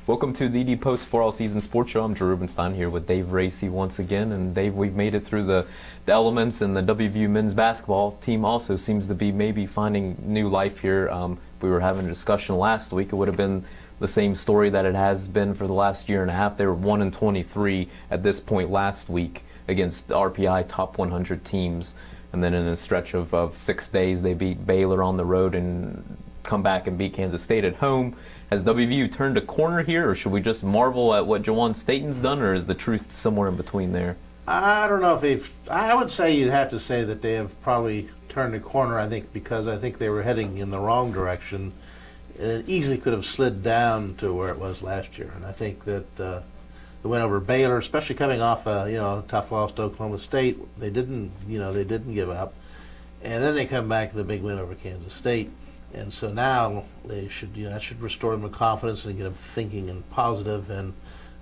Welcome to the Post for All Season Sports Show. I'm Rubenstein here with Dave Raese once again. And Dave, we've made it through the elements, and the WVU men's basketball team also seems to be maybe finding new life here. We were having a discussion last week. It would have been the same story that it has been for the last year and a half. They were 1-23 at this point last week against RPI top 100 teams. And then in a stretch of 6 days, they beat Baylor on the road and come back and beat Kansas State at home. Has WVU turned a corner here, or should we just marvel at what Jawan Staten's done, or is the truth somewhere in between there? I don't know if they've. I would say you'd have to say that they have probably turned a corner. I think because I think they were heading in the wrong direction. It easily could have slid down to where it was last year, and I think that the win over Baylor, especially coming off a tough loss to Oklahoma State, they didn't give up, and then they come back to the big win over Kansas State. And so now they should, that should restore them to confidence and get them thinking and positive. And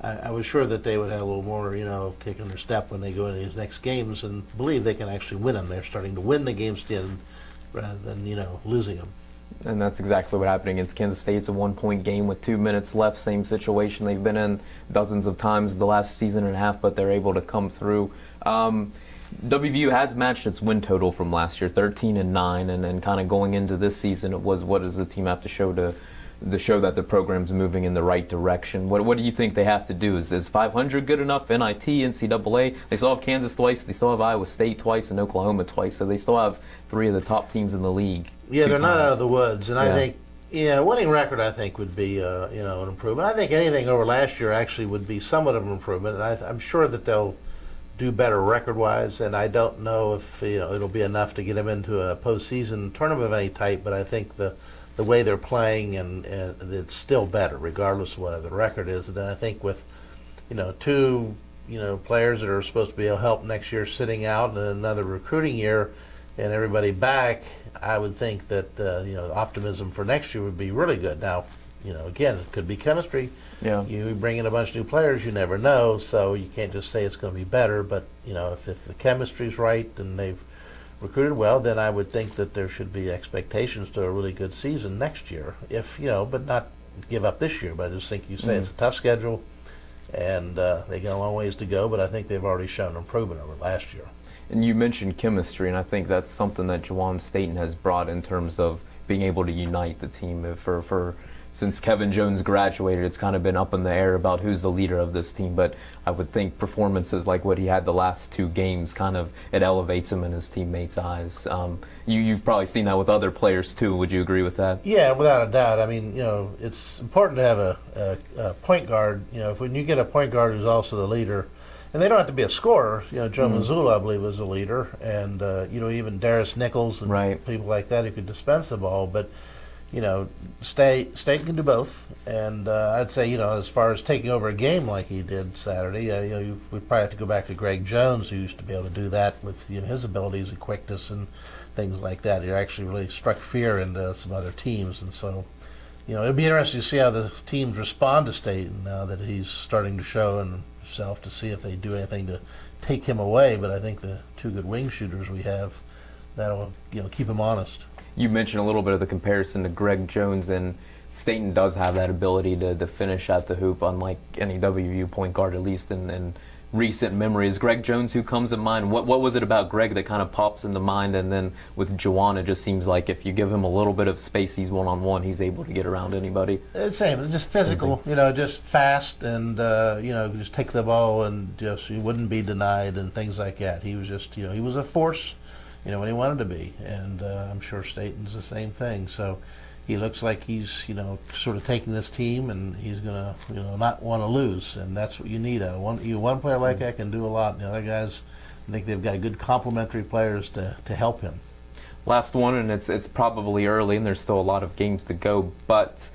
I was sure that they would have a little more, kick in their step when they go into these next games and believe they can actually win them. They're starting to win the games rather than, losing them. And that's exactly what happened against Kansas State. It's a 1-point game with 2 minutes left. Same situation they've been in dozens of times the last season and a half, but they're able to come through. WVU has matched its win total from last year, 13-9, and then kind of going into this season, it was what does the team have to show to show that the program's moving in the right direction? What do you think they have to do? Is 500 good enough? NIT, NCAA? They still have Kansas twice. They still have Iowa State twice and Oklahoma twice. So they still have 3 of the top teams in the league. Yeah, they're not out of the woods, and I think winning record I think would be an improvement. I think anything over last year actually would be somewhat of an improvement, and I'm sure that they'll do better record-wise, and I don't know if it'll be enough to get them into a postseason tournament of any type. But I think the way they're playing and it's still better, regardless of what the record is. And then I think with 2 players that are supposed to be able to help next year sitting out, and another recruiting year, and everybody back, I would think that optimism for next year would be really good. Now, again, it could be chemistry. Yeah. You bring in a bunch of new players, you never know, so you can't just say it's going to be better. But if the chemistry's right and they've recruited well, then I would think that there should be expectations to a really good season next year. But not give up this year. But I just think it's a tough schedule, and they got a long ways to go. But I think they've already shown improvement over last year. And you mentioned chemistry, and I think that's something that Jawan Staten has brought in terms of being able to unite the team. Since Kevin Jones graduated, it's kind of been up in the air about who's the leader of this team. But I would think performances like what he had the last 2 games it elevates him in his teammates' eyes. You've probably seen that with other players too. Would you agree with that? Yeah, without a doubt. I mean, it's important to have a point guard. When you get a point guard who's also the leader, and they don't have to be a scorer. Joe Mazzulla, I believe, was a leader, and even Darius Nichols and people like that who could dispense the ball. But State can do both, and I'd say as far as taking over a game like he did Saturday, we probably have to go back to Greg Jones, who used to be able to do that with his abilities and quickness and things like that. He actually really struck fear into some other teams, and so it'd be interesting to see how the teams respond to State now that he's starting to show himself, to see if they do anything to take him away. But I think the 2 good wing shooters we have, that'll keep him honest. You mentioned a little bit of the comparison to Greg Jones, and Staten does have that ability to finish at the hoop, unlike any WVU point guard, at least in recent memory. Is Greg Jones who comes to mind? What was it about Greg that kind of pops into mind? And then with Jawan, it just seems like if you give him a little bit of space, he's one-on-one, he's able to get around anybody. It's same. It's just physical, just fast, and just take the ball and just he wouldn't be denied and things like that. He was just, he was a force. When he wanted to be, and I'm sure Staten's the same thing. So he looks like he's, sort of taking this team, and he's gonna, not want to lose, and that's what you need. One player like that can do a lot. And the other guys, I think they've got good complementary players to help him. Last one, and it's probably early, and there's still a lot of games to go, but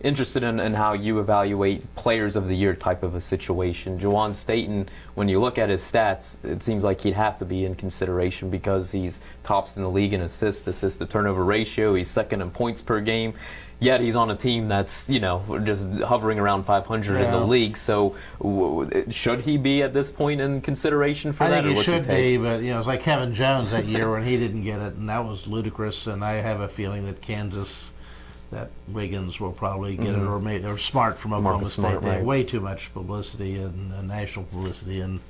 interested in how you evaluate players of the year type of a situation. Jawan Staten, when you look at his stats, it seems like he'd have to be in consideration because he's tops in the league in assists to turnover ratio. He's second in points per game. Yet he's on a team that's, just hovering around 500 in the league. So should he be at this point in consideration for that? I think he should be, but it's like Kevin Jones that year when he didn't get it, and that was ludicrous. And I have a feeling that Kansas that Wiggins will probably get it, or Smart from Oklahoma Marcus State. Smart, They have right. way too much publicity and national publicity, and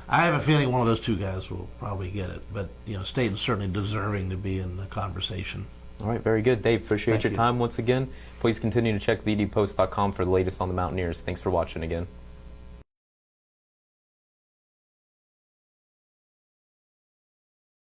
I have a feeling one of those two guys will probably get it. But Staten's certainly deserving to be in the conversation. All right, very good. Dave, appreciate Thank your you. time once again. Please continue to check VDPost.com for the latest on the Mountaineers. Thanks for watching again.